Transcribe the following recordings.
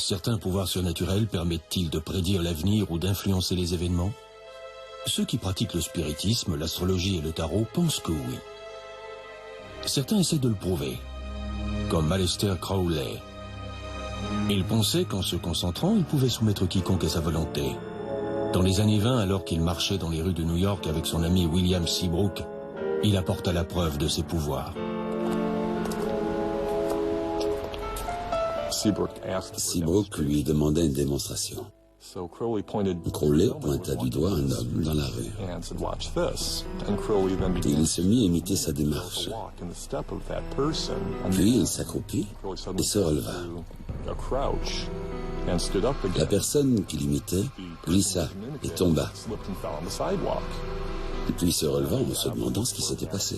Certains pouvoirs surnaturels permettent-ils de prédire l'avenir ou d'influencer les événements? Ceux qui pratiquent le spiritisme, l'astrologie et le tarot pensent que oui. Certains essaient de le prouver, comme Aleister Crowley. Il pensait qu'en se concentrant, il pouvait soumettre quiconque à sa volonté. Dans les années 20, alors qu'il marchait dans les rues de New York avec son ami William Seabrook, il apporta la preuve de ses pouvoirs. Seabrook lui demandait une démonstration. Crowley pointa du doigt un homme dans la rue. Il se mit à imiter sa démarche. Puis il s'accroupit et se releva. La personne qu'il imitait glissa et tomba. Puis se releva en se demandant ce qui s'était passé.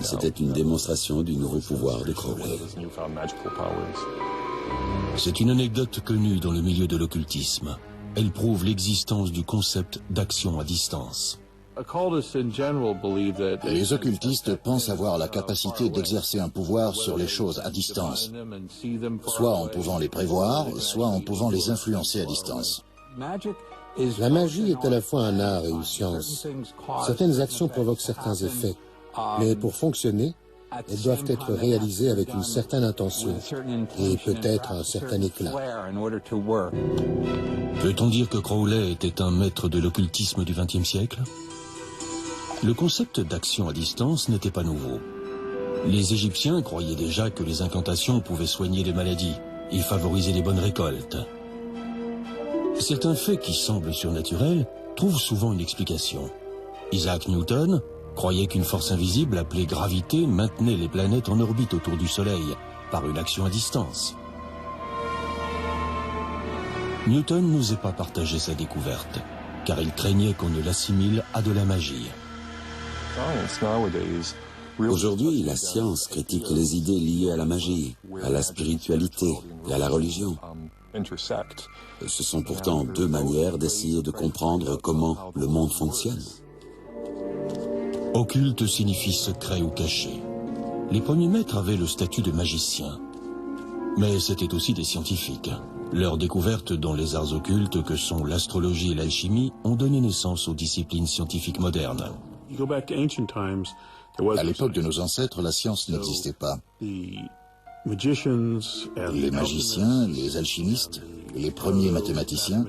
C'était une démonstration du nouveau pouvoir de Crowley. C'est une anecdote connue dans le milieu de l'occultisme. Elle prouve l'existence du concept d'action à distance. Les occultistes pensent avoir la capacité d'exercer un pouvoir sur les choses à distance, soit en pouvant les prévoir, soit en pouvant les influencer à distance. La magie est à la fois un art et une science. Certaines actions provoquent certains effets, mais pour fonctionner, elles doivent être réalisées avec une certaine intention et peut-être un certain éclat. Peut-on dire que Crowley était un maître de l'occultisme du XXe siècle? Le concept d'action à distance n'était pas nouveau. Les Égyptiens croyaient déjà que les incantations pouvaient soigner les maladies et favoriser les bonnes récoltes. Certains faits qui semblent surnaturels trouvent souvent une explication. Isaac Newton croyait qu'une force invisible appelée gravité maintenait les planètes en orbite autour du Soleil par une action à distance. Newton n'osait pas partager sa découverte, car il craignait qu'on ne l'assimile à de la magie. Aujourd'hui, la science critique les idées liées à la magie, à la spiritualité et à la religion. Ce sont pourtant deux manières d'essayer de comprendre comment le monde fonctionne. Occulte signifie secret ou caché. Les premiers maîtres avaient le statut de magiciens. Mais c'étaient aussi des scientifiques. Leurs découvertes dans les arts occultes que sont l'astrologie et l'alchimie ont donné naissance aux disciplines scientifiques modernes. À l'époque de nos ancêtres, la science n'existait pas. Les magiciens, les alchimistes, les premiers mathématiciens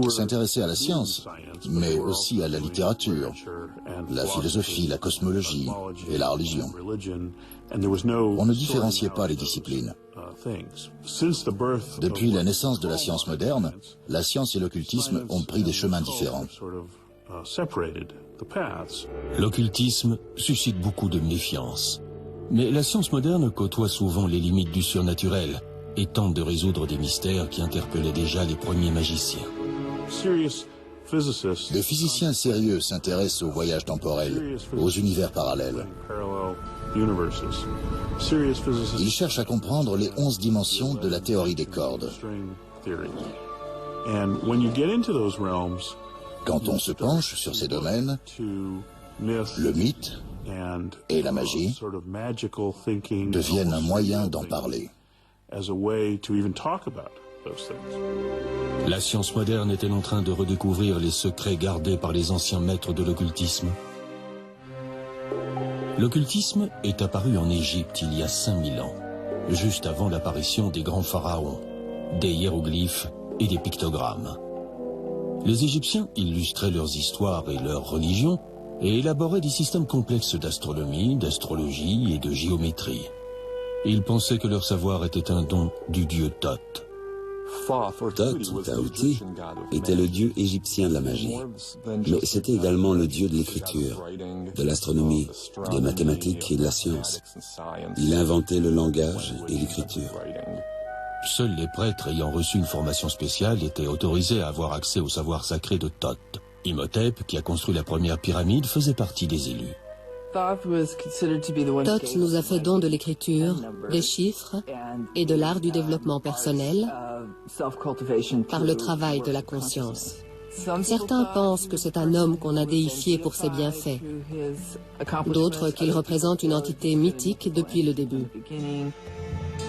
s'intéressaient à la science, mais aussi à la littérature, la philosophie, la cosmologie et la religion. On ne différenciait pas les disciplines. Depuis la naissance de la science moderne, la science et l'occultisme ont pris des chemins différents. L'occultisme suscite beaucoup de méfiance. Mais la science moderne côtoie souvent les limites du surnaturel et tente de résoudre des mystères qui interpellaient déjà les premiers magiciens. Des physiciens sérieux s'intéressent aux voyages temporels, aux univers parallèles. Ils cherchent à comprendre les 11 dimensions de la théorie des cordes. Quand on se penche sur ces domaines, le mythe et la magie deviennent un moyen d'en parler. La science moderne est-elle en train de redécouvrir les secrets gardés par les anciens maîtres de l'occultisme? L'occultisme est apparu en Égypte il y a 5000 ans, juste avant l'apparition des grands pharaons, des hiéroglyphes et des pictogrammes. Les Égyptiens illustraient leurs histoires et leurs religions et élaboraient des systèmes complexes d'astronomie, d'astrologie et de géométrie. Ils pensaient que leur savoir était un don du dieu Thoth. Thoth, Tahuti, était le dieu égyptien de la magie, mais c'était également le dieu de l'écriture, de l'astronomie, des mathématiques et de la science. Il inventait le langage et l'écriture. Seuls les prêtres ayant reçu une formation spéciale étaient autorisés à avoir accès au savoir sacré de Thoth. Imhotep, qui a construit la première pyramide, faisait partie des élus. Thoth nous a fait don de l'écriture, des chiffres et de l'art du développement personnel par le travail de la conscience. Certains pensent que c'est un homme qu'on a déifié pour ses bienfaits, d'autres qu'il représente une entité mythique depuis le début.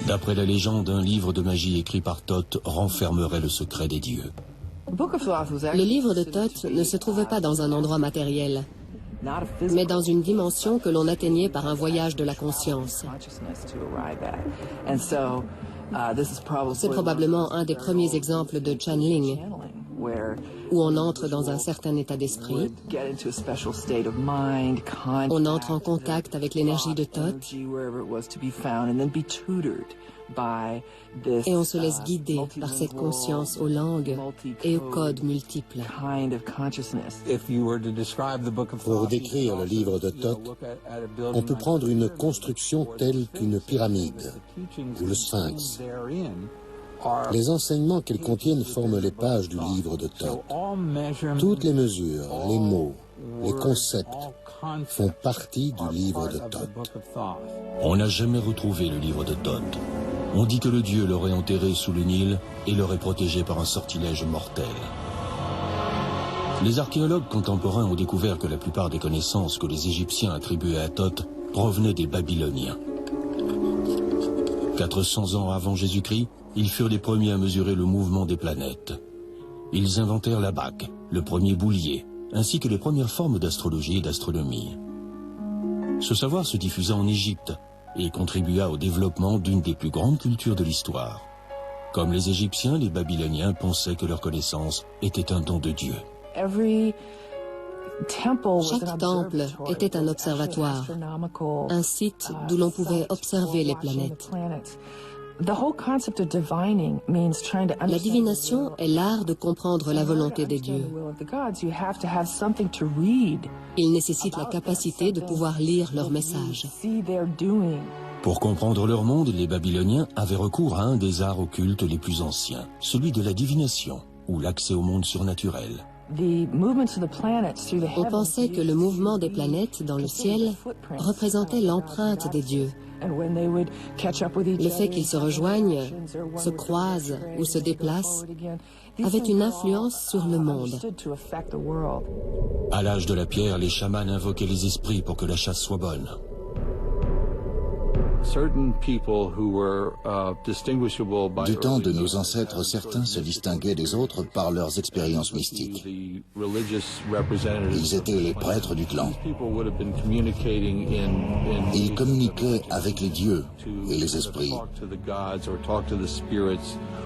D'après la légende, un livre de magie écrit par Thoth renfermerait le secret des dieux. Le livre de Thoth ne se trouvait pas dans un endroit matériel, mais dans une dimension que l'on atteignait par un voyage de la conscience. C'est probablement un des premiers exemples de channeling, où on entre dans un certain état d'esprit, on entre en contact avec l'énergie de Thoth, et on se laisse guider par cette conscience aux langues et aux codes multiples. Pour décrire le livre de Thoth, on peut prendre une construction telle qu'une pyramide ou le sphinx. Les enseignements qu'elles contiennent forment les pages du livre de Thoth. Toutes les mesures, les mots, les concepts font partie du livre de Thoth. On n'a jamais retrouvé le livre de Thoth. On dit que le dieu l'aurait enterré sous le Nil et l'aurait protégé par un sortilège mortel. Les archéologues contemporains ont découvert que la plupart des connaissances que les Égyptiens attribuaient à Thoth provenaient des Babyloniens. 400 ans avant Jésus-Christ, ils furent les premiers à mesurer le mouvement des planètes. Ils inventèrent la bague, le premier boulier, ainsi que les premières formes d'astrologie et d'astronomie. Ce savoir se diffusa en Égypte et contribua au développement d'une des plus grandes cultures de l'histoire. Comme les Égyptiens, les Babyloniens pensaient que leur connaissance était un don de Dieu. Chaque temple était un observatoire, un site d'où l'on pouvait observer les planètes. La divination est l'art de comprendre la volonté des dieux. Il nécessite la capacité de pouvoir lire leurs messages. Pour comprendre leur monde, les Babyloniens avaient recours à un des arts occultes les plus anciens, celui de la divination, ou l'accès au monde surnaturel. On pensait que le mouvement des planètes dans le ciel représentait l'empreinte des dieux. Le fait qu'ils se rejoignent, se croisent ou se déplacent avait une influence sur le monde. À l'âge de la pierre, les chamans invoquaient les esprits pour que la chasse soit bonne. Du temps de nos ancêtres, certains se distinguaient des autres par leurs expériences mystiques. Ils étaient les prêtres du clan. Ils communiquaient avec les dieux et les esprits,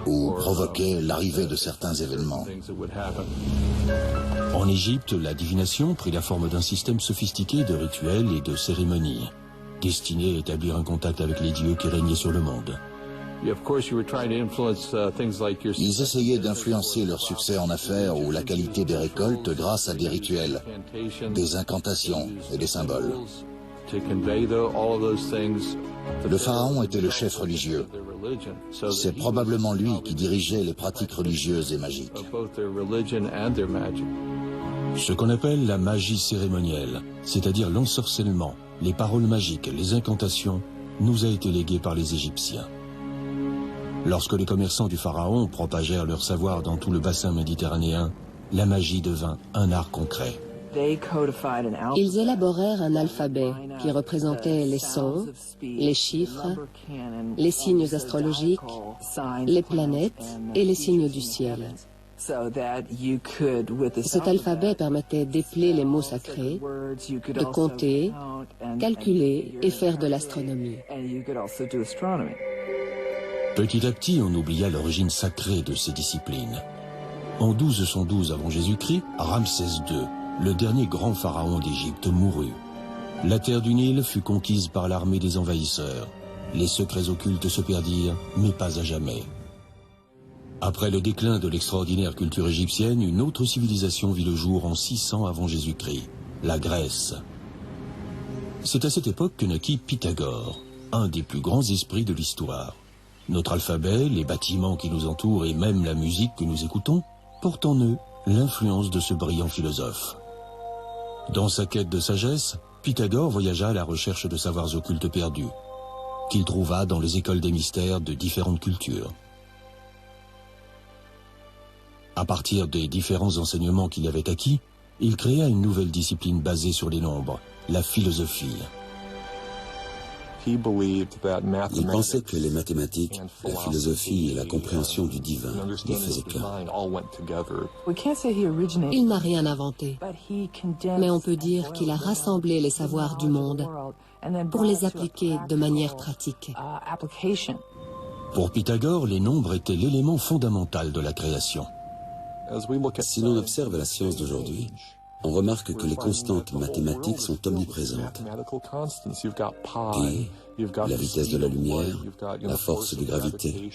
ou provoquaient l'arrivée de certains événements. En Égypte, la divination prit la forme d'un système sophistiqué de rituels et de cérémonies, destiné à établir un contact avec les dieux qui régnaient sur le monde. Ils essayaient d'influencer leur succès en affaires ou la qualité des récoltes grâce à des rituels, des incantations et des symboles. Le pharaon était le chef religieux. C'est probablement lui qui dirigeait les pratiques religieuses et magiques. Ce qu'on appelle la magie cérémonielle, c'est-à-dire l'ensorcellement, les paroles magiques, les incantations, nous a été légué par les Égyptiens. Lorsque les commerçants du pharaon propagèrent leur savoir dans tout le bassin méditerranéen, la magie devint un art concret. Ils élaborèrent un alphabet qui représentait les sons, les chiffres, les signes astrologiques, les planètes et les signes du ciel. Cet alphabet permettait d'épeler les mots sacrés, de compter, calculer et faire de l'astronomie. Petit à petit, on oublia l'origine sacrée de ces disciplines. En 1212 avant Jésus-Christ, Ramsès II, le dernier grand pharaon d'Égypte, mourut. La terre du Nil fut conquise par l'armée des envahisseurs. Les secrets occultes se perdirent, mais pas à jamais. Après le déclin de l'extraordinaire culture égyptienne, une autre civilisation vit le jour en 600 avant Jésus-Christ, la Grèce. C'est à cette époque que naquit Pythagore, un des plus grands esprits de l'histoire. Notre alphabet, les bâtiments qui nous entourent et même la musique que nous écoutons portent en eux l'influence de ce brillant philosophe. Dans sa quête de sagesse, Pythagore voyagea à la recherche de savoirs occultes perdus, qu'il trouva dans les écoles des mystères de différentes cultures. À partir des différents enseignements qu'il avait acquis, il créa une nouvelle discipline basée sur les nombres, la philosophie. Il pensait que les mathématiques, la philosophie et la compréhension du divin ne faisaient qu'un. Il n'a rien inventé, mais on peut dire qu'il a rassemblé les savoirs du monde pour les appliquer de manière pratique. Pour Pythagore, les nombres étaient l'élément fondamental de la création. Si l'on observe la science d'aujourd'hui, on remarque que les constantes mathématiques sont omniprésentes. Pi, la vitesse de la lumière, la force de gravité.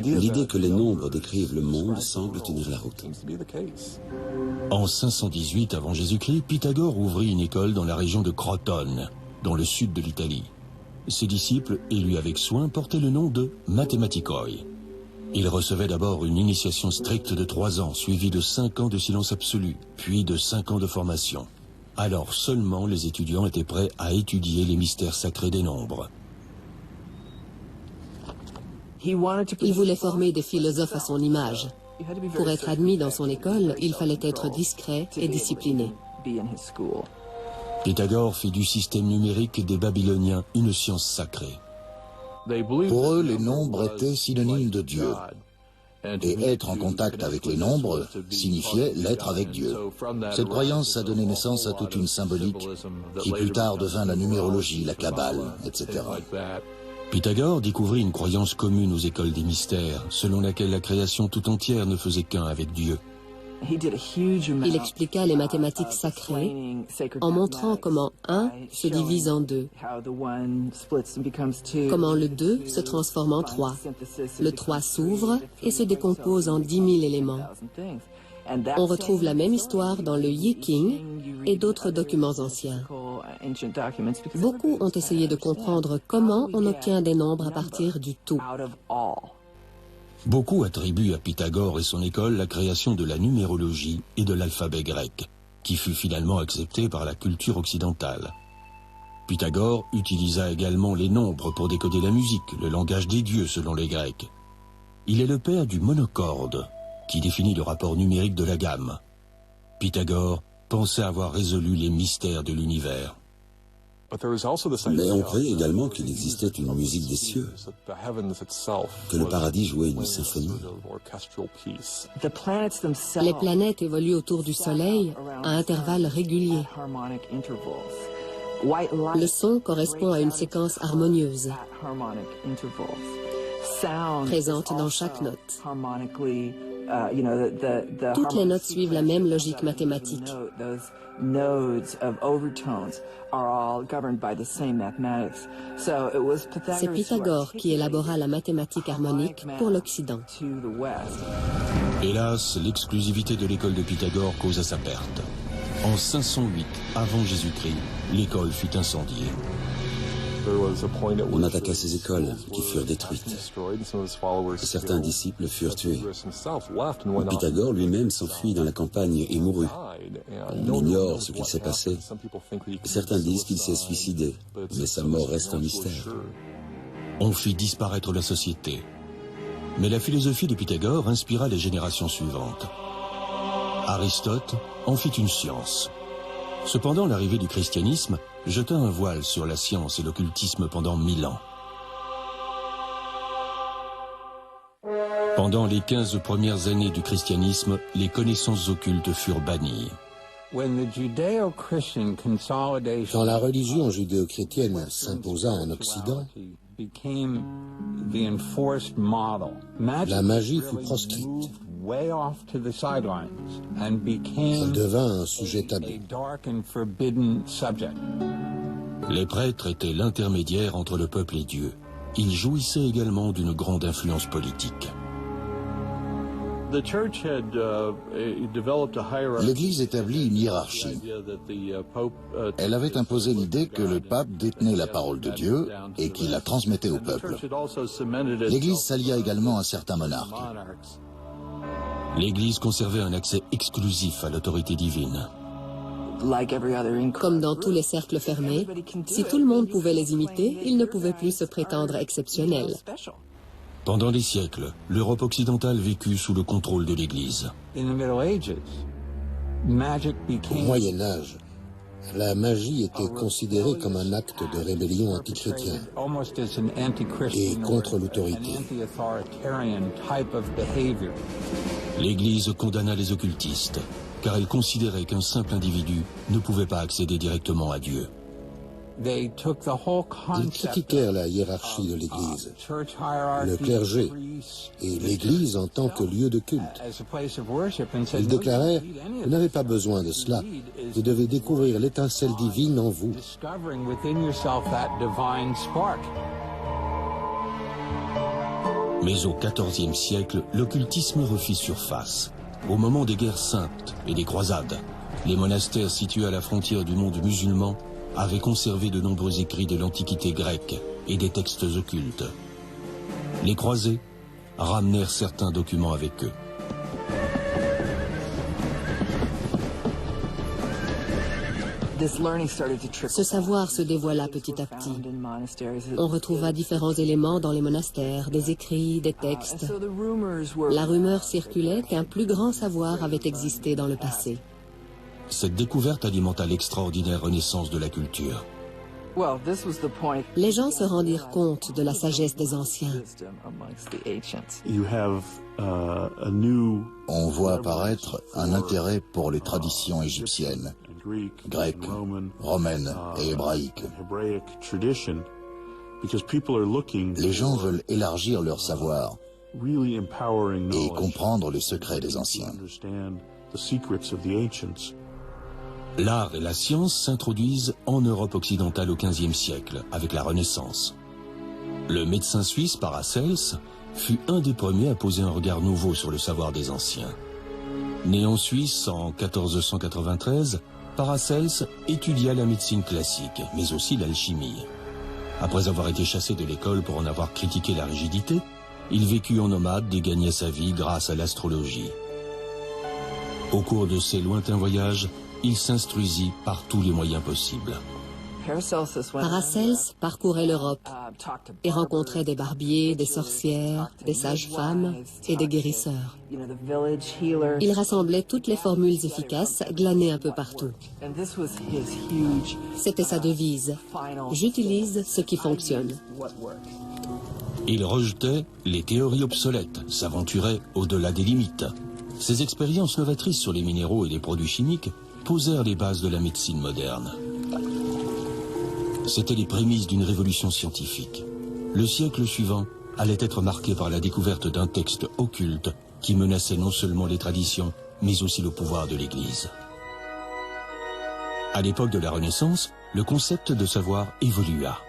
L'idée que les nombres décrivent le monde semble tenir la route. En 518 avant Jésus-Christ, Pythagore ouvrit une école dans la région de Crotone, dans le sud de l'Italie. Ses disciples, élus avec soin, portaient le nom de Mathematikoi. Il recevait d'abord une initiation stricte de 3 ans, suivie de 5 ans de silence absolu, puis de 5 ans de formation. Alors seulement les étudiants étaient prêts à étudier les mystères sacrés des nombres. Il voulait former des philosophes à son image. Pour être admis dans son école, il fallait être discret et discipliné. Pythagore fit du système numérique des Babyloniens une science sacrée. Pour eux, les nombres étaient synonymes de Dieu. Et être en contact avec les nombres signifiait l'être avec Dieu. Cette croyance a donné naissance à toute une symbolique qui plus tard devint la numérologie, la Kabbale, etc. Pythagore découvrit une croyance commune aux écoles des mystères, selon laquelle la création tout entière ne faisait qu'un avec Dieu. Il expliqua les mathématiques sacrées en montrant comment 1 se divise en 2, comment le 2 se transforme en 3, le 3 s'ouvre et se décompose en 10 000 éléments. On retrouve la même histoire dans le Yi King et d'autres documents anciens. Beaucoup ont essayé de comprendre comment on obtient des nombres à partir du tout. Beaucoup attribuent à Pythagore et son école la création de la numérologie et de l'alphabet grec, qui fut finalement accepté par la culture occidentale. Pythagore utilisa également les nombres pour décoder la musique, le langage des dieux selon les Grecs. Il est le père du monocorde, qui définit le rapport numérique de la gamme. Pythagore pensait avoir résolu les mystères de l'univers. Mais on croyait également qu'il existait une musique des cieux, que le paradis jouait une symphonie. Les planètes évoluent autour du Soleil à intervalles réguliers. Le son correspond à une séquence harmonieuse, présente dans chaque note. Toutes les notes suivent la même logique mathématique. C'est Pythagore qui élabora la mathématique harmonique pour l'Occident. Hélas, l'exclusivité de l'école de Pythagore causa sa perte. En 508 avant Jésus-Christ, l'école fut incendiée. On attaqua ces écoles, qui furent détruites. Certains disciples furent tués. Pythagore lui-même s'enfuit dans la campagne et mourut. On ignore ce qu'il s'est passé. Certains disent qu'il s'est suicidé, mais sa mort reste un mystère. On fit disparaître la société. Mais la philosophie de Pythagore inspira les générations suivantes. Aristote en fit une science. Cependant, l'arrivée du christianisme jeta un voile sur la science et l'occultisme pendant 1000 ans. Pendant les 15 premières années du christianisme, les connaissances occultes furent bannies. Quand la religion judéo-chrétienne s'imposa en Occident, la magie fut proscrite. Elle devint un sujet tabou. Les prêtres étaient l'intermédiaire entre le peuple et Dieu. Ils jouissaient également d'une grande influence politique. L'Église établit une hiérarchie. Elle avait imposé l'idée que le pape détenait la parole de Dieu et qu'il la transmettait au peuple. L'Église s'allia également à certains monarques. L'Église conservait un accès exclusif à l'autorité divine. Comme dans tous les cercles fermés, si tout le monde pouvait les imiter, ils ne pouvaient plus se prétendre exceptionnels. Pendant des siècles, l'Europe occidentale vécut sous le contrôle de l'Église. Au Moyen Âge, La magie était considérée comme un acte de rébellion antichrétien et contre l'autorité. L'Église condamna les occultistes, car elle considérait qu'un simple individu ne pouvait pas accéder directement à Dieu. Ils critiquèrent la hiérarchie de l'Église, le clergé et l'Église en tant que lieu de culte. Ils déclarèrent « Vous n'avez pas besoin de cela, vous devez découvrir l'étincelle divine en vous. » Mais au XIVe siècle, l'occultisme refit surface. Au moment des guerres saintes et des croisades, les monastères situés à la frontière du monde musulman avaient conservé de nombreux écrits de l'Antiquité grecque et des textes occultes. Les croisés ramenèrent certains documents avec eux. Ce savoir se dévoila petit à petit. On retrouva différents éléments dans les monastères, des écrits, des textes. La rumeur circulait qu'un plus grand savoir avait existé dans le passé. Cette découverte alimenta l'extraordinaire renaissance de la culture. Les gens se rendirent compte de la sagesse des anciens. On voit apparaître un intérêt pour les traditions égyptiennes, grecques, romaines et hébraïques. Les gens veulent élargir leur savoir et comprendre les secrets des anciens. L'art et la science s'introduisent en Europe occidentale au XVe siècle, avec la Renaissance. Le médecin suisse Paracelse fut un des premiers à poser un regard nouveau sur le savoir des anciens. Né en Suisse en 1493, Paracelse étudia la médecine classique, mais aussi l'alchimie. Après avoir été chassé de l'école pour en avoir critiqué la rigidité, il vécut en nomade et gagna sa vie grâce à l'astrologie. Au cours de ses lointains voyages, il s'instruisit par tous les moyens possibles. Paracelse parcourait l'Europe et rencontrait des barbiers, des sorcières, des sages-femmes et des guérisseurs. Il rassemblait toutes les formules efficaces glanées un peu partout. C'était sa devise. J'utilise ce qui fonctionne. Il rejetait les théories obsolètes, s'aventurait au-delà des limites. Ses expériences novatrices sur les minéraux et les produits chimiques posèrent les bases de la médecine moderne. C'étaient les prémices d'une révolution scientifique. Le siècle suivant allait être marqué par la découverte d'un texte occulte qui menaçait non seulement les traditions, mais aussi le pouvoir de l'Église. À l'époque de la Renaissance, le concept de savoir évolua.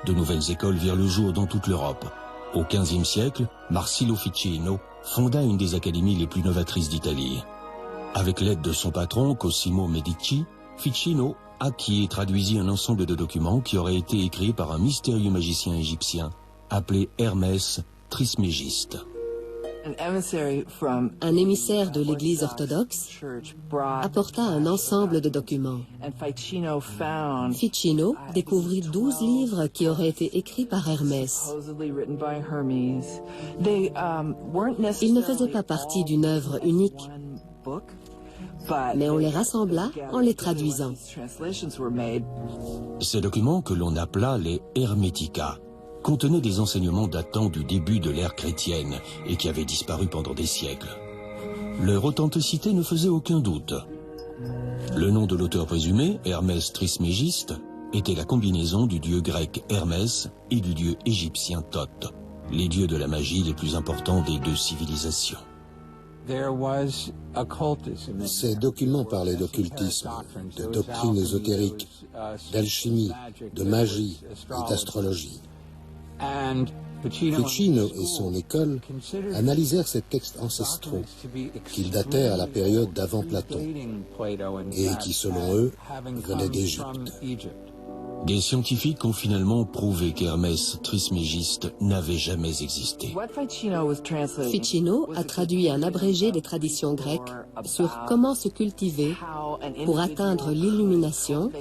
De nouvelles écoles virent le jour dans toute l'Europe. Au XVe siècle, Marsilio Ficino fonda une des académies les plus novatrices d'Italie. Avec l'aide de son patron, Cosimo Medici, Ficino acquit et traduisit un ensemble de documents qui auraient été écrits par un mystérieux magicien égyptien appelé Hermès Trismégiste. Un émissaire de l'Église orthodoxe apporta un ensemble de documents. Ficino découvrit 12 livres qui auraient été écrits par Hermès. Ils ne faisaient pas partie d'une œuvre unique, mais on les rassembla en les traduisant. Ces documents, que l'on appela les Hermetica, contenaient des enseignements datant du début de l'ère chrétienne et qui avaient disparu pendant des siècles. Leur authenticité ne faisait aucun doute. Le nom de l'auteur présumé, Hermès Trismégiste, était la combinaison du dieu grec Hermès et du dieu égyptien Thoth, les dieux de la magie les plus importants des deux civilisations. Ces documents parlaient d'occultisme, de doctrines ésotériques, d'alchimie, de magie et d'astrologie. Ficino et son école analysèrent ces textes ancestraux, qu'ils datèrent à la période d'avant Platon, et qui, selon eux, venaient d'Égypte. Des scientifiques ont finalement prouvé qu'Hermès Trismégiste n'avait jamais existé. Ficino a traduit un abrégé des traditions grecques sur comment se cultiver pour atteindre l'illumination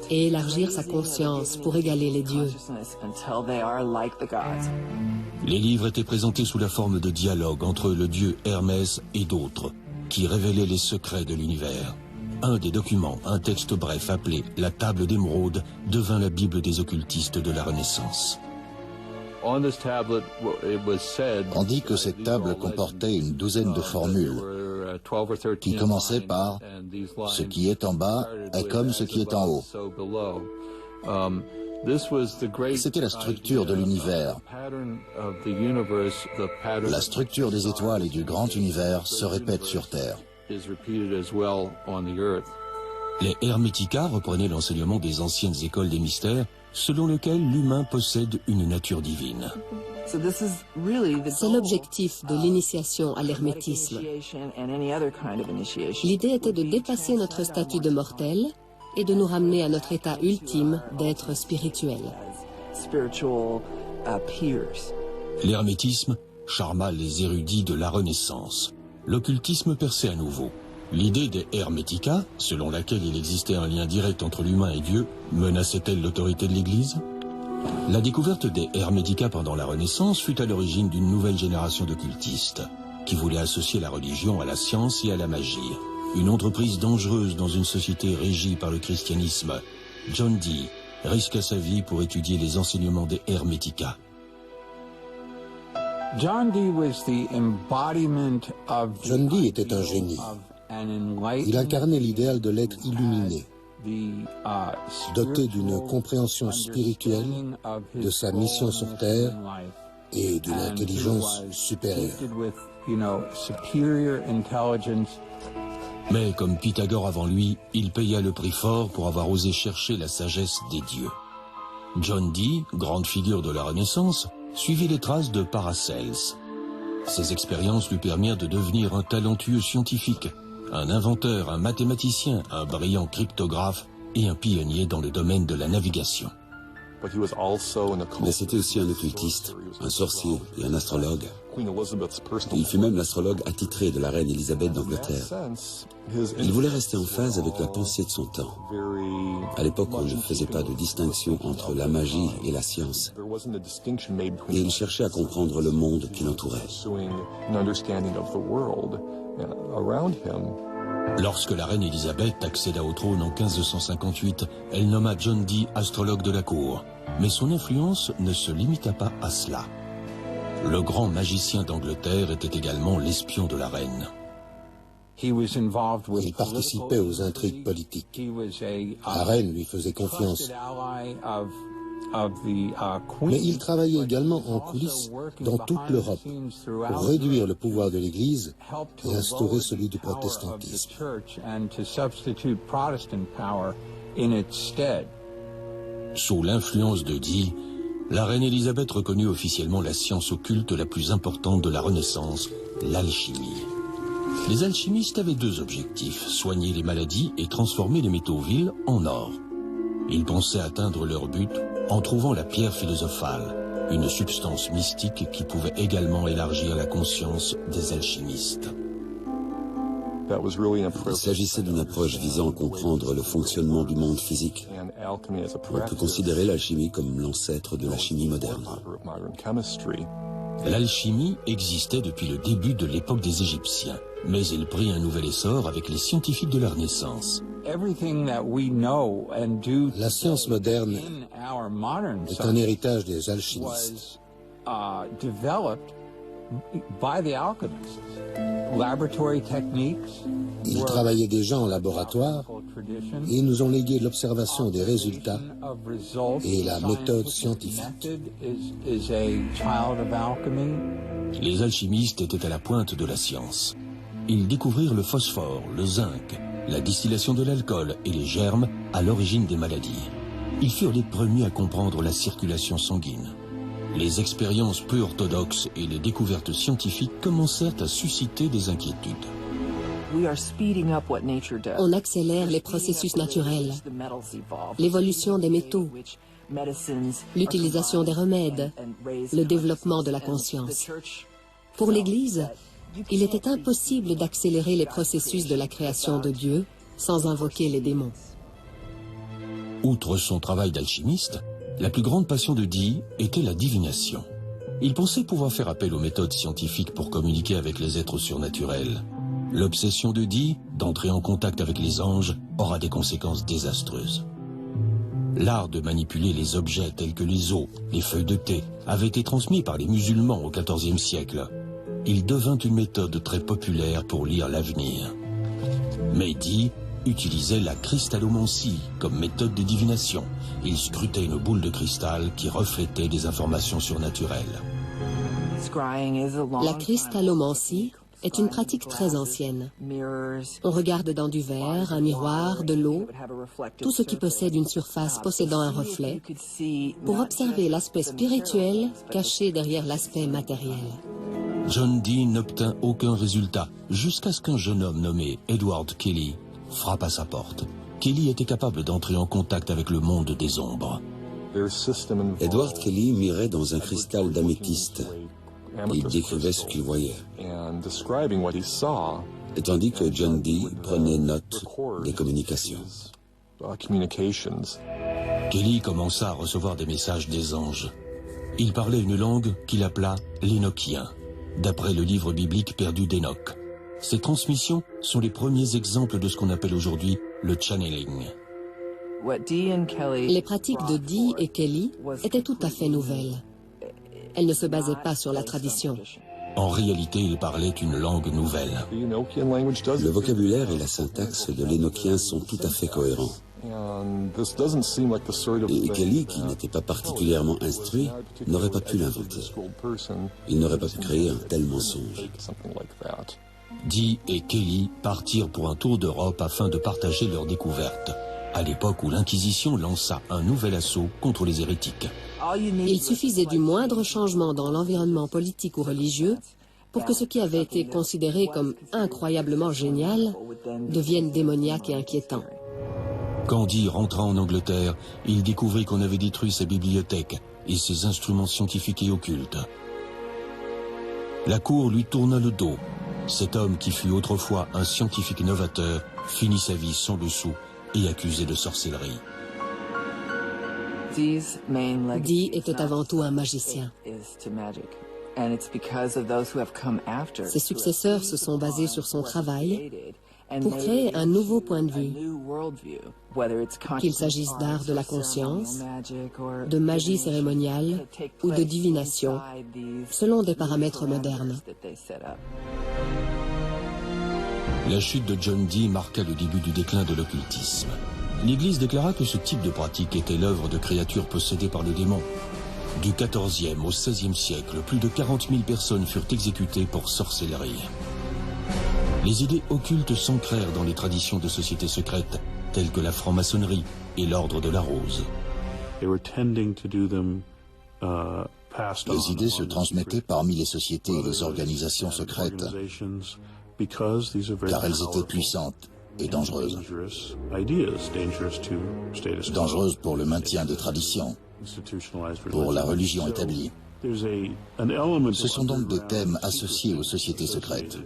et élargir sa conscience pour égaler les dieux. Les livres étaient présentés sous la forme de dialogues entre le dieu Hermès et d'autres, qui révélaient les secrets de l'univers. Un des documents, un texte bref appelé la Table d'émeraude, devint la Bible des occultistes de la Renaissance. On dit que cette table comportait une douzaine de formules qui commençaient par « ce qui est en bas est comme ce qui est en haut ». C'était la structure de l'univers. La structure des étoiles et du grand univers se répète sur Terre. Les Hermetica reprenaient l'enseignement des anciennes écoles des mystères, selon lequel l'humain possède une nature divine. C'est l'objectif de l'initiation à l'hermétisme. L'idée était de dépasser notre statut de mortel et de nous ramener à notre état ultime d'être spirituel. L'hermétisme charma les érudits de la Renaissance. L'occultisme perçait à nouveau. L'idée des Hermetica, selon laquelle il existait un lien direct entre l'humain et Dieu, menaçait-elle l'autorité de l'Église? La découverte des Hermetica pendant la Renaissance fut à l'origine d'une nouvelle génération d'occultistes, qui voulaient associer la religion à la science et à la magie. Une entreprise dangereuse dans une société régie par le christianisme. John Dee risqua sa vie pour étudier les enseignements des Hermetica. John Dee était un génie. Il incarnait l'idéal de l'être illuminé, doté d'une compréhension spirituelle de sa mission sur Terre et d'une intelligence supérieure. Mais comme Pythagore avant lui, il paya le prix fort pour avoir osé chercher la sagesse des dieux. John Dee, grande figure de la Renaissance, suivit les traces de Paracelse. Ses expériences lui permirent de devenir un talentueux scientifique, un inventeur, un mathématicien, un brillant cryptographe et un pionnier dans le domaine de la navigation. Mais c'était aussi un occultiste, un sorcier et un astrologue. Il fut même l'astrologue attitré de la reine Élisabeth d'Angleterre. Il voulait rester en phase avec la pensée de son temps. À l'époque, on ne faisait pas de distinction entre la magie et la science. Et il cherchait à comprendre le monde qui l'entourait. Lorsque la reine Élisabeth accéda au trône en 1558, elle nomma John Dee astrologue de la cour. Mais son influence ne se limita pas à cela. Le grand magicien d'Angleterre était également l'espion de la reine. Il participait aux intrigues politiques. La reine lui faisait confiance. Mais il travaillait également en coulisses dans toute l'Europe pour réduire le pouvoir de l'Église et instaurer celui du protestantisme. Sous l'influence de Dee, la reine Élisabeth reconnut officiellement la science occulte la plus importante de la Renaissance, l'alchimie. Les alchimistes avaient deux objectifs, soigner les maladies et transformer les métaux vils en or. Ils pensaient atteindre leur but en trouvant la pierre philosophale, une substance mystique qui pouvait également élargir la conscience des alchimistes. Il s'agissait d'une approche visant à comprendre le fonctionnement du monde physique. On peut considérer l'alchimie comme l'ancêtre de la chimie moderne. L'alchimie existait depuis le début de l'époque des Égyptiens, mais elle prit un nouvel essor avec les scientifiques de la Renaissance. La science moderne est un héritage des alchimistes. Ils travaillaient déjà en laboratoire et ils nous ont légué l'observation des résultats et la méthode scientifique. Les alchimistes étaient à la pointe de la science. Ils découvrirent le phosphore, le zinc, la distillation de l'alcool et les germes à l'origine des maladies. Ils furent les premiers à comprendre la circulation sanguine. Les expériences peu orthodoxes et les découvertes scientifiques commencèrent à susciter des inquiétudes. On accélère les processus naturels, l'évolution des métaux, l'utilisation des remèdes, le développement de la conscience. Pour l'Église, il était impossible d'accélérer les processus de la création de Dieu sans invoquer les démons. Outre son travail d'alchimiste, la plus grande passion de Dee était la divination. Il pensait pouvoir faire appel aux méthodes scientifiques pour communiquer avec les êtres surnaturels. L'obsession de Dee d'entrer en contact avec les anges aura des conséquences désastreuses. L'art de manipuler les objets tels que les os, les feuilles de thé, avait été transmis par les musulmans au XIVe siècle. Il devint une méthode très populaire pour lire l'avenir. Mais Dee utilisait la cristallomancie comme méthode de divination. Il scrutait une boule de cristal qui reflétait des informations surnaturelles. La cristallomancie est une pratique très ancienne. On regarde dans du verre, un miroir, de l'eau, tout ce qui possède une surface possédant un reflet, pour observer l'aspect spirituel caché derrière l'aspect matériel. John Dee n'obtint aucun résultat jusqu'à ce qu'un jeune homme nommé Edward Kelly frappe à sa porte. Kelly était capable d'entrer en contact avec le monde des ombres. Edward Kelly mirait dans un cristal d'améthyste. Il décrivait ce qu'il voyait. Et tandis que John Dee prenait note des communications. Kelly commença à recevoir des messages des anges. Il parlait une langue qu'il appela l'Énochien, d'après le livre biblique perdu d'Enoch. Ces transmissions sont les premiers exemples de ce qu'on appelle aujourd'hui le channeling. Les pratiques de Dee et Kelly étaient tout à fait nouvelles. Elles ne se basaient pas sur la tradition. En réalité, ils parlaient une langue nouvelle. Le vocabulaire et la syntaxe de l'Énochien sont tout à fait cohérents. Et Kelly, qui n'était pas particulièrement instruit, n'aurait pas pu l'inventer. Il n'aurait pas pu créer un tel mensonge. Dee et Kelly partirent pour un tour d'Europe afin de partager leurs découvertes, à l'époque où l'Inquisition lança un nouvel assaut contre les hérétiques. Il suffisait du moindre changement dans l'environnement politique ou religieux pour que ce qui avait été considéré comme incroyablement génial devienne démoniaque et inquiétant. Quand Dee rentra en Angleterre, il découvrit qu'on avait détruit ses bibliothèques et ses instruments scientifiques et occultes. La cour lui tourna le dos. Cet homme qui fut autrefois un scientifique novateur finit sa vie sans le sou et accusé de sorcellerie. Dee était avant tout un magicien. Ses successeurs se sont basés sur son travail pour créer un nouveau point de vue, qu'il s'agisse d'art de la conscience, de magie cérémoniale ou de divination, selon des paramètres modernes. La chute de John Dee marqua le début du déclin de l'occultisme. L'Église déclara que ce type de pratique était l'œuvre de créatures possédées par le démon. Du XIVe au XVIe siècle, plus de 40 000 personnes furent exécutées pour sorcellerie. Les idées occultes s'ancrèrent dans les traditions de sociétés secrètes, telles que la franc-maçonnerie et l'ordre de la Rose. Les idées se transmettaient parmi les sociétés et les organisations secrètes, car elles étaient puissantes et dangereuses. Dangereuses pour le maintien des traditions, pour la religion établie. Ce sont donc des thèmes associés aux sociétés secrètes.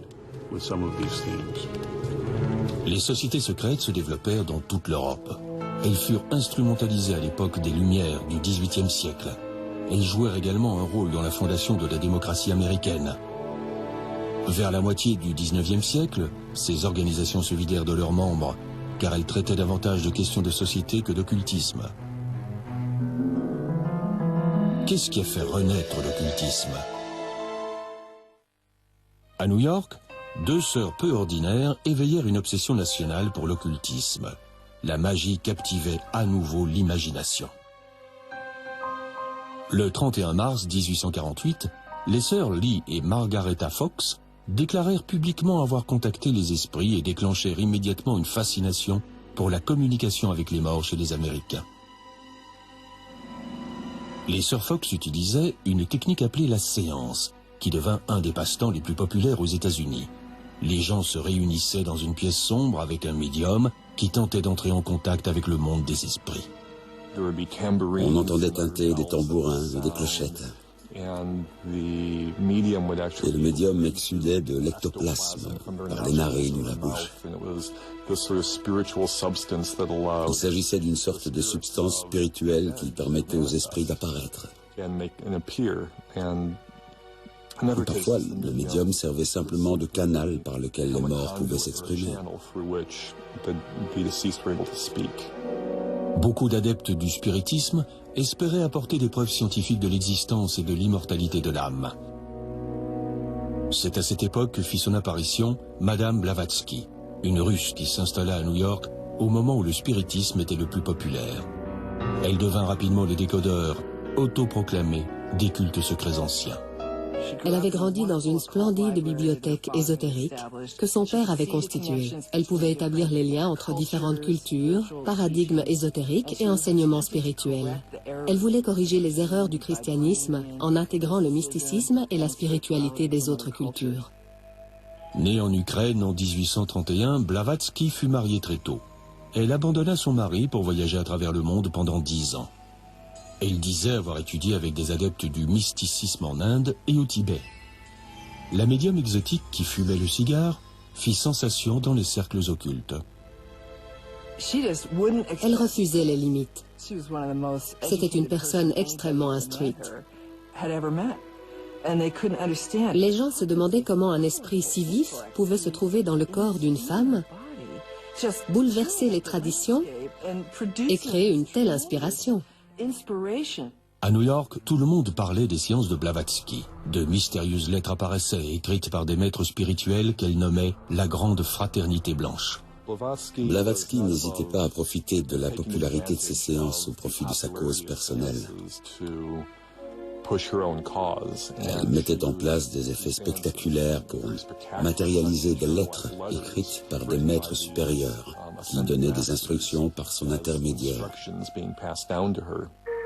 Les sociétés secrètes se développèrent dans toute l'Europe. Elles furent instrumentalisées à l'époque des Lumières du XVIIIe siècle. Elles jouèrent également un rôle dans la fondation de la démocratie américaine. Vers la moitié du XIXe siècle, ces organisations se vidèrent de leurs membres, car elles traitaient davantage de questions de société que d'occultisme. Qu'est-ce qui a fait renaître l'occultisme? À New York, deux sœurs peu ordinaires éveillèrent une obsession nationale pour l'occultisme. La magie captivait à nouveau l'imagination. Le 31 mars 1848, les sœurs Lee et Margaretha Fox déclarèrent publiquement avoir contacté les esprits et déclenchèrent immédiatement une fascination pour la communication avec les morts chez les Américains. Les sœurs Fox utilisaient une technique appelée la séance, qui devint un des passe-temps les plus populaires aux États-Unis. Les gens se réunissaient dans une pièce sombre avec un médium qui tentait d'entrer en contact avec le monde des esprits. On entendait tinter des tambourins et des clochettes. Et le médium exsudait de l'ectoplasme par les narines ou la bouche. Il s'agissait d'une sorte de substance spirituelle qui permettait aux esprits d'apparaître. Parfois, le médium servait simplement de canal par lequel les morts pouvaient s'exprimer. Beaucoup d'adeptes du spiritisme espéraient apporter des preuves scientifiques de l'existence et de l'immortalité de l'âme. C'est à cette époque que fit son apparition Madame Blavatsky, une Russe qui s'installa à New York au moment où le spiritisme était le plus populaire. Elle devint rapidement le décodeur autoproclamé des cultes secrets anciens. Elle avait grandi dans une splendide bibliothèque ésotérique que son père avait constituée. Elle pouvait établir les liens entre différentes cultures, paradigmes ésotériques et enseignements spirituels. Elle voulait corriger les erreurs du christianisme en intégrant le mysticisme et la spiritualité des autres cultures. Née en Ukraine en 1831, Blavatsky fut mariée très tôt. Elle abandonna son mari pour voyager à travers le monde pendant 10 ans. Elle disait avoir étudié avec des adeptes du mysticisme en Inde et au Tibet. La médium exotique qui fumait le cigare fit sensation dans les cercles occultes. Elle refusait les limites. C'était une personne extrêmement instruite. Les gens se demandaient comment un esprit si vif pouvait se trouver dans le corps d'une femme, bouleverser les traditions et créer une telle inspiration. À New York, tout le monde parlait des séances de Blavatsky. De mystérieuses lettres apparaissaient, écrites par des maîtres spirituels qu'elle nommait la Grande Fraternité Blanche. Blavatsky n'hésitait pas à profiter de la popularité de ses séances au profit de sa cause personnelle. Elle mettait en place des effets spectaculaires pour matérialiser des lettres écrites par des maîtres supérieurs qui donnaient des instructions par son intermédiaire.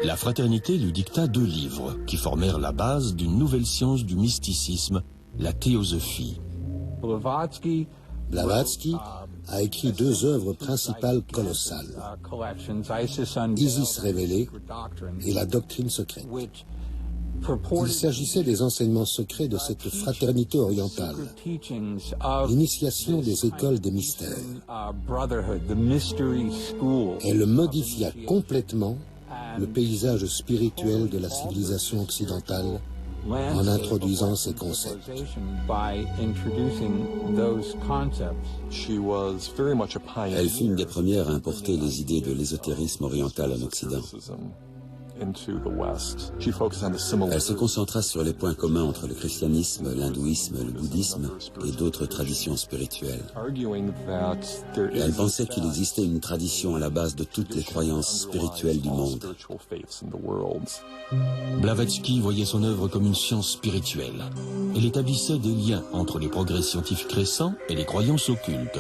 La fraternité lui dicta 2 livres qui formèrent la base d'une nouvelle science du mysticisme, la théosophie. Blavatsky a écrit 2 œuvres principales colossales, Isis révélée et la doctrine secrète. Il s'agissait des enseignements secrets de cette fraternité orientale, l'initiation des écoles des mystères. Elle modifia complètement le paysage spirituel de la civilisation occidentale en introduisant ces concepts. Elle fut une des premières à importer les idées de l'ésotérisme oriental en Occident. Elle se concentra sur les points communs entre le christianisme, l'hindouisme, le bouddhisme et d'autres traditions spirituelles. Elle pensait qu'il existait une tradition à la base de toutes les croyances spirituelles du monde. Blavatsky voyait son œuvre comme une science spirituelle. Elle établissait des liens entre les progrès scientifiques récents et les croyances occultes.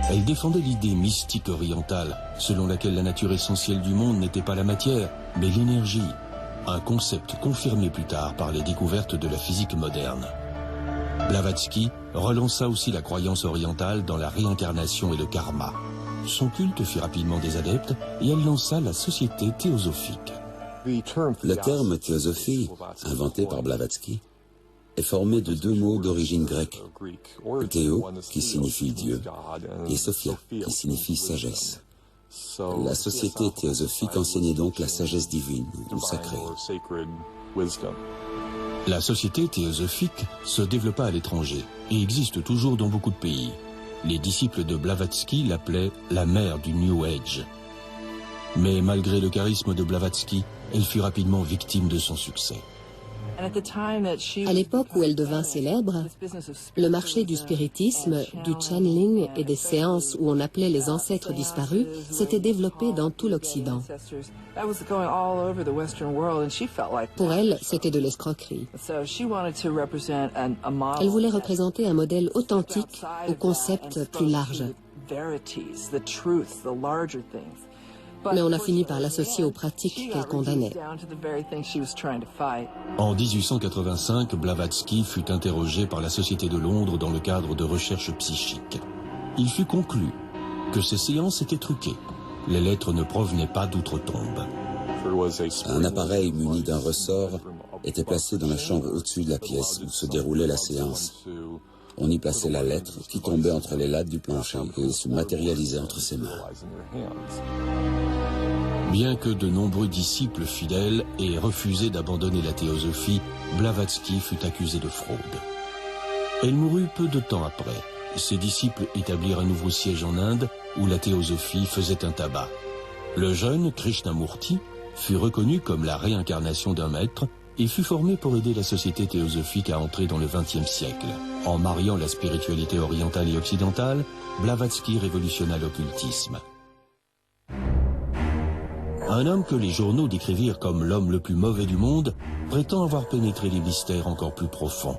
Elle défendait l'idée mystique orientale, selon laquelle la nature essentielle du monde n'était pas la matière, mais l'énergie, un concept confirmé plus tard par les découvertes de la physique moderne. Blavatsky relança aussi la croyance orientale dans la réincarnation et le karma. Son culte fit rapidement des adeptes et elle lança la société théosophique. Le terme théosophie, inventé par Blavatsky, est formé de 2 mots d'origine grecque, théo, qui signifie Dieu, et sophia, qui signifie sagesse. La société théosophique enseignait donc la sagesse divine ou sacrée. La société théosophique se développa à l'étranger et existe toujours dans beaucoup de pays. Les disciples de Blavatsky l'appelaient la mère du New Age. Mais malgré le charisme de Blavatsky, elle fut rapidement victime de son succès. À l'époque où elle devint célèbre, le marché du spiritisme, du channeling et des séances où on appelait les ancêtres disparus s'était développé dans tout l'Occident. Pour elle, c'était de l'escroquerie. Elle voulait représenter un modèle authentique au concept plus large. Mais on a fini par l'associer aux pratiques qu'elle condamnait. En 1885, Blavatsky fut interrogé par la Société de Londres dans le cadre de recherches psychiques. Il fut conclu que ces séances étaient truquées. Les lettres ne provenaient pas d'outre-tombe. Un appareil muni d'un ressort était placé dans la chambre au-dessus de la pièce où se déroulait la séance. On y plaçait la lettre qui tombait entre les lattes du plancher et se matérialisait entre ses mains. Bien que de nombreux disciples fidèles aient refusé d'abandonner la théosophie, Blavatsky fut accusé de fraude. Elle mourut peu de temps après. Ses disciples établirent un nouveau siège en Inde où la théosophie faisait un tabac. Le jeune Krishnamurti fut reconnu comme la réincarnation d'un maître et fut formé pour aider la société théosophique à entrer dans le XXe siècle. En mariant la spiritualité orientale et occidentale, Blavatsky révolutionna l'occultisme. Un homme que les journaux décrivirent comme l'homme le plus mauvais du monde prétend avoir pénétré des mystères encore plus profonds.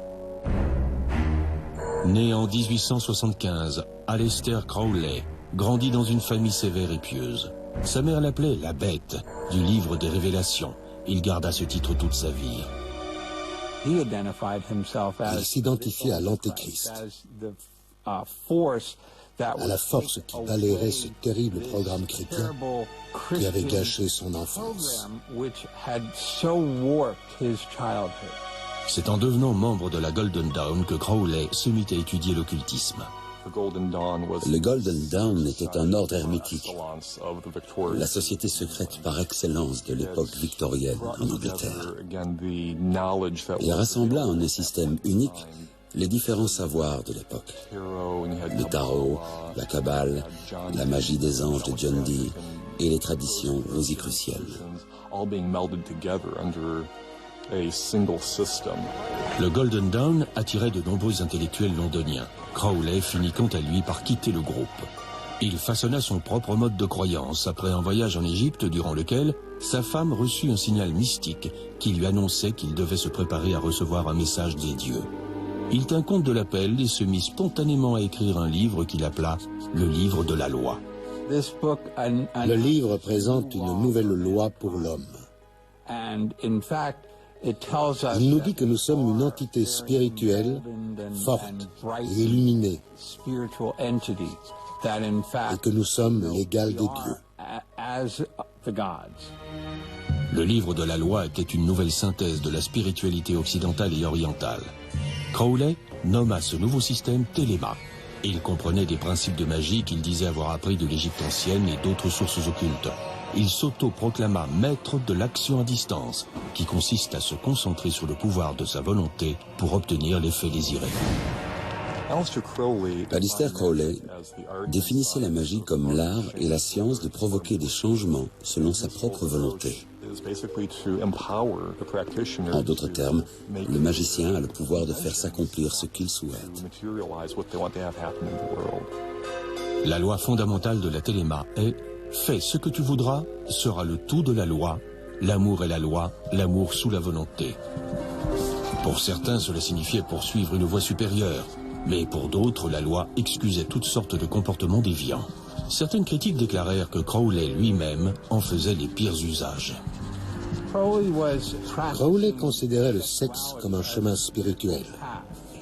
Né en 1875, Aleister Crowley grandit dans une famille sévère et pieuse. Sa mère l'appelait la bête du livre des révélations. Il garda ce titre toute sa vie. Il s'identifiait à l'Antéchrist, à la force qui balayerait ce terrible programme chrétien qui avait gâché son enfance. C'est en devenant membre de la Golden Dawn que Crowley se mit à étudier l'occultisme. Le Golden Dawn était un ordre hermétique, la société secrète par excellence de l'époque victorienne en Angleterre. Il rassembla en un système unique les différents savoirs de l'époque. Le tarot, la kabbale, la magie des anges de John Dee et les traditions rosicruciennes. Le Golden Dawn attirait de nombreux intellectuels londoniens. Crowley finit quant à lui par quitter le groupe. Il façonna son propre mode de croyance après un voyage en Égypte durant lequel sa femme reçut un signal mystique qui lui annonçait qu'il devait se préparer à recevoir un message des dieux. Il tint compte de l'appel et se mit spontanément à écrire un livre qu'il appela le livre de la loi. Le livre présente une nouvelle loi pour l'homme. Il nous dit que nous sommes une entité spirituelle, forte et illuminée, et que nous sommes l'égal des dieux. Le livre de la loi était une nouvelle synthèse de la spiritualité occidentale et orientale. Crowley nomma ce nouveau système Téléma. Il comprenait des principes de magie qu'il disait avoir appris de l'Égypte ancienne et d'autres sources occultes. Il s'auto-proclama maître de l'action à distance, qui consiste à se concentrer sur le pouvoir de sa volonté pour obtenir l'effet désiré. Aleister Crowley définissait la magie comme l'art et la science de provoquer des changements selon sa propre volonté. En d'autres termes, le magicien a le pouvoir de faire s'accomplir ce qu'il souhaite. La loi fondamentale de la Téléma est « Fais ce que tu voudras, sera le tout de la loi. L'amour est la loi, l'amour sous la volonté. » Pour certains, cela signifiait poursuivre une voie supérieure, mais pour d'autres, la loi excusait toutes sortes de comportements déviants. Certaines critiques déclarèrent que Crowley lui-même en faisait les pires usages. Crowley considérait le sexe comme un chemin spirituel.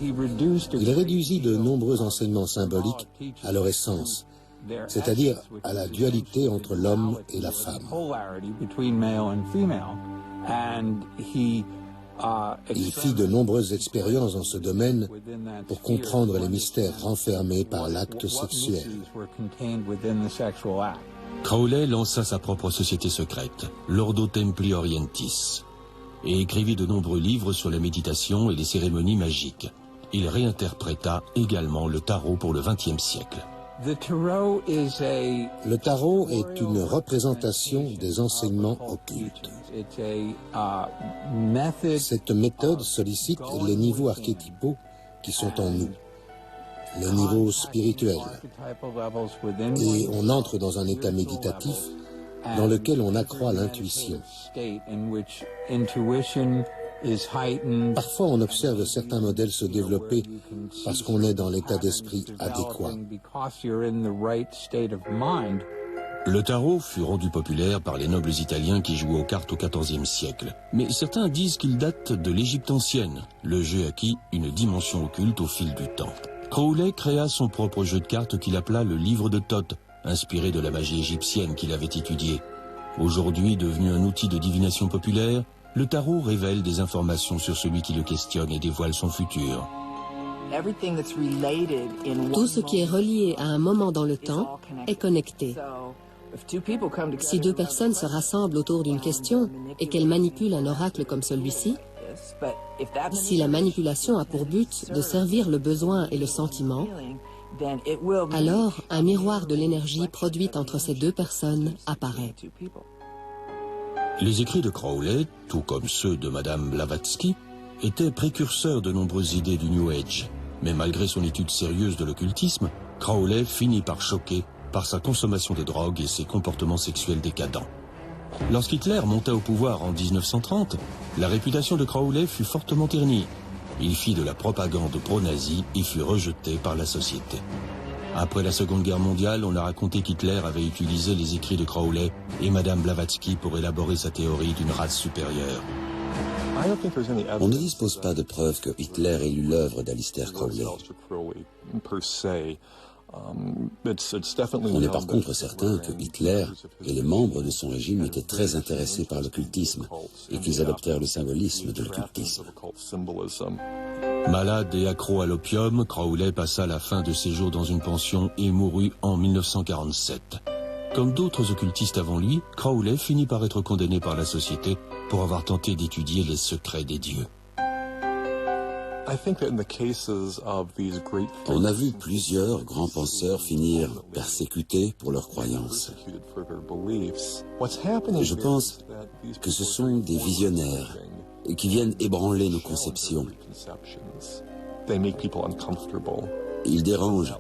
Il réduisit de nombreux enseignements symboliques à leur essence, c'est-à-dire à la dualité entre l'homme et la femme. Il fit de nombreuses expériences dans ce domaine pour comprendre les mystères renfermés par l'acte sexuel. Crowley lança sa propre société secrète, l'Ordo Templi Orientis, et écrivit de nombreux livres sur la méditation et les cérémonies magiques. Il réinterpréta également le tarot pour le XXe siècle. Le tarot est une représentation des enseignements occultes. Cette méthode sollicite les niveaux archétypaux qui sont en nous, les niveaux spirituels. Et on entre dans un état méditatif dans lequel on accroît l'intuition. Parfois, on observe certains modèles se développer parce qu'on est dans l'état d'esprit adéquat. Le tarot fut rendu populaire par les nobles italiens qui jouaient aux cartes au XIVe siècle. Mais certains disent qu'il date de l'Égypte ancienne. Le jeu acquit une dimension occulte au fil du temps. Crowley créa son propre jeu de cartes qu'il appela le livre de Thoth, inspiré de la magie égyptienne qu'il avait étudiée. Aujourd'hui devenu un outil de divination populaire, le tarot révèle des informations sur celui qui le questionne et dévoile son futur. Tout ce qui est relié à un moment dans le temps est connecté. Si deux personnes se rassemblent autour d'une question et qu'elles manipulent un oracle comme celui-ci, si la manipulation a pour but de servir le besoin et le sentiment, alors un miroir de l'énergie produite entre ces deux personnes apparaît. Les écrits de Crowley, tout comme ceux de Madame Blavatsky, étaient précurseurs de nombreuses idées du New Age. Mais malgré son étude sérieuse de l'occultisme, Crowley finit par choquer par sa consommation de drogue et ses comportements sexuels décadents. Lorsqu'Hitler monta au pouvoir en 1930, la réputation de Crowley fut fortement ternie. Il fit de la propagande pro-nazie et fut rejeté par la société. Après la Seconde Guerre mondiale, on a raconté qu'Hitler avait utilisé les écrits de Crowley et Madame Blavatsky pour élaborer sa théorie d'une race supérieure. On ne dispose pas de preuves que Hitler ait lu l'œuvre d'Aleister Crowley. On est par contre certain que Hitler et les membres de son régime étaient très intéressés par l'occultisme et qu'ils adoptèrent le symbolisme de l'occultisme. Malade et accro à l'opium, Crowley passa la fin de ses jours dans une pension et mourut en 1947. Comme d'autres occultistes avant lui, Crowley finit par être condamné par la société pour avoir tenté d'étudier les secrets des dieux. On a vu plusieurs grands penseurs finir persécutés pour leurs croyances. Et je pense que ce sont des visionnaires qui viennent ébranler nos conceptions. Ils dérangent.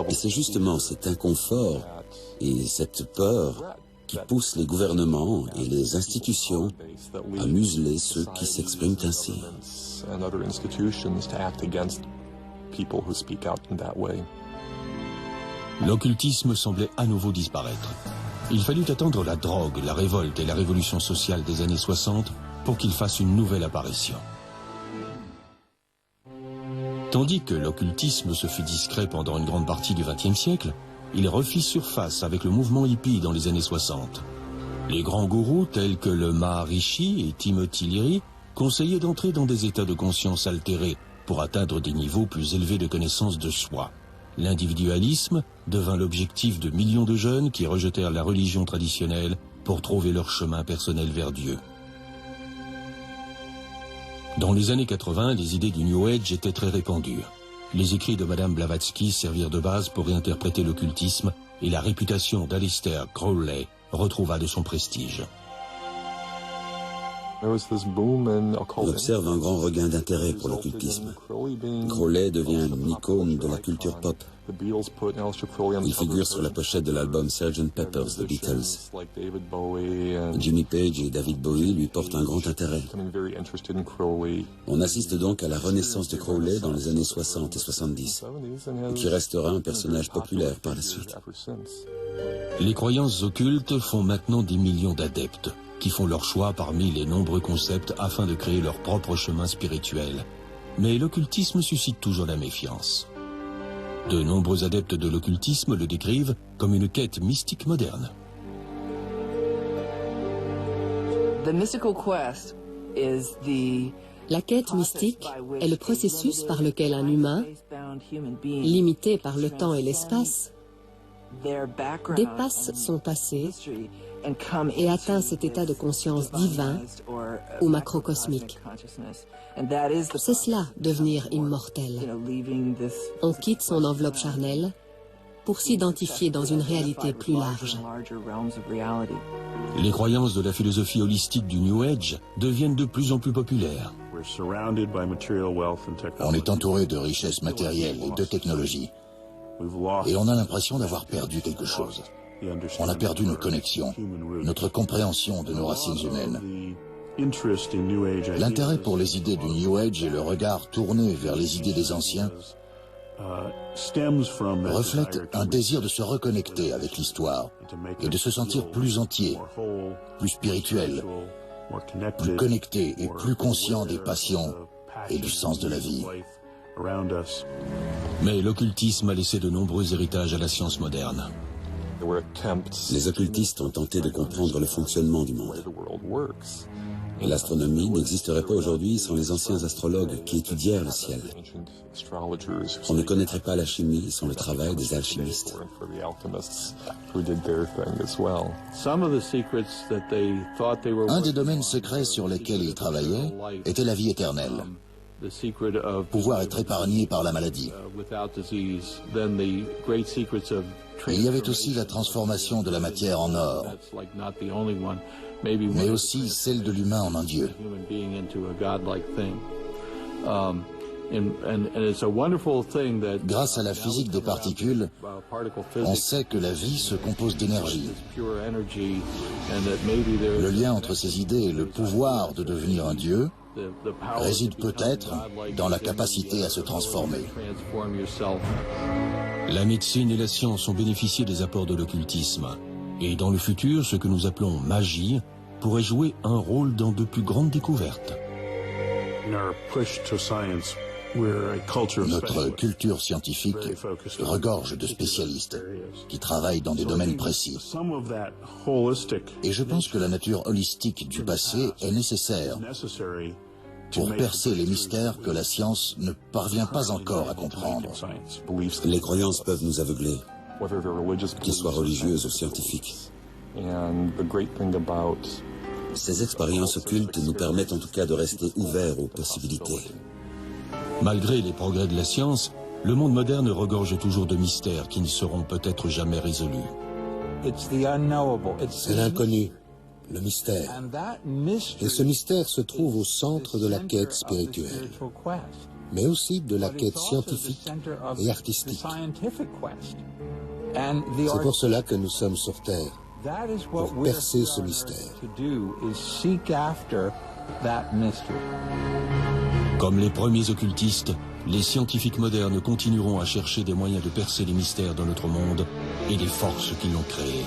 Et c'est justement cet inconfort et cette peur qui poussent les gouvernements et les institutions à museler ceux qui s'expriment ainsi. L'occultisme semblait à nouveau disparaître. Il fallut attendre la drogue, la révolte et la révolution sociale des années 60 pour qu'il fasse une nouvelle apparition. Tandis que l'occultisme se fit discret pendant une grande partie du XXe siècle, il refit surface avec le mouvement hippie dans les années 60. Les grands gourous tels que le Maharishi et Timothy Leary conseillaient d'entrer dans des états de conscience altérés pour atteindre des niveaux plus élevés de connaissance de soi. L'individualisme devint l'objectif de millions de jeunes qui rejetèrent la religion traditionnelle pour trouver leur chemin personnel vers Dieu. Dans les années 80, les idées du New Age étaient très répandues. Les écrits de Madame Blavatsky servirent de base pour réinterpréter l'occultisme et la réputation d'Aleister Crowley retrouva de son prestige. On observe un grand regain d'intérêt pour l'occultisme. Crowley devient une icône de la culture pop. Il figure sur la pochette de l'album Sgt. Pepper's The Beatles. Jimmy Page et David Bowie lui portent un grand intérêt. On assiste donc à la renaissance de Crowley dans les années 60 et 70, qui restera un personnage populaire par la suite. Les croyances occultes font maintenant des millions d'adeptes, qui font leur choix parmi les nombreux concepts afin de créer leur propre chemin spirituel. Mais l'occultisme suscite toujours la méfiance. De nombreux adeptes de l'occultisme le décrivent comme une quête mystique moderne. La quête mystique est le processus par lequel un humain, limité par le temps et l'espace, dépasse son passé et atteint cet état de conscience divin ou macrocosmique. C'est cela, devenir immortel. On quitte son enveloppe charnelle pour s'identifier dans une réalité plus large. Les croyances de la philosophie holistique du New Age deviennent de plus en plus populaires. On est entouré de richesses matérielles et de technologies. Et on a l'impression d'avoir perdu quelque chose. On a perdu nos connexions, notre compréhension de nos racines humaines. L'intérêt pour les idées du New Age et le regard tourné vers les idées des anciens reflètent un désir de se reconnecter avec l'histoire et de se sentir plus entier, plus spirituel, plus connecté et plus conscient des passions et du sens de la vie. Mais l'occultisme a laissé de nombreux héritages à la science moderne. Les occultistes ont tenté de comprendre le fonctionnement du monde. L'astronomie n'existerait pas aujourd'hui sans les anciens astrologues qui étudièrent le ciel. On ne connaîtrait pas la chimie sans le travail des alchimistes. Un des domaines secrets sur lesquels ils travaillaient était la vie éternelle. Pouvoir être épargné par la maladie. Il y avait aussi la transformation de la matière en or, mais aussi celle de l'humain en un dieu. Grâce à la physique des particules, on sait que la vie se compose d'énergie. Le lien entre ces idées et le pouvoir de devenir un dieu réside peut-être dans la capacité à se transformer. La médecine et la science ont bénéficié des apports de l'occultisme. Et dans le futur, ce que nous appelons magie pourrait jouer un rôle dans de plus grandes découvertes. Notre culture scientifique regorge de spécialistes qui travaillent dans des domaines précis. Et je pense que la nature holistique du passé est nécessaire pour percer les mystères que la science ne parvient pas encore à comprendre. Les croyances peuvent nous aveugler, qu'elles soient religieuses ou scientifiques. Ces expériences occultes nous permettent en tout cas de rester ouverts aux possibilités. Malgré les progrès de la science, le monde moderne regorge toujours de mystères qui ne seront peut-être jamais résolus. C'est l'inconnu, le mystère. Et ce mystère se trouve au centre de la quête spirituelle, mais aussi de la quête scientifique et artistique. C'est pour cela que nous sommes sur Terre, pour percer ce mystère. Comme les premiers occultistes, les scientifiques modernes continueront à chercher des moyens de percer les mystères de notre monde et les forces qui l'ont créé.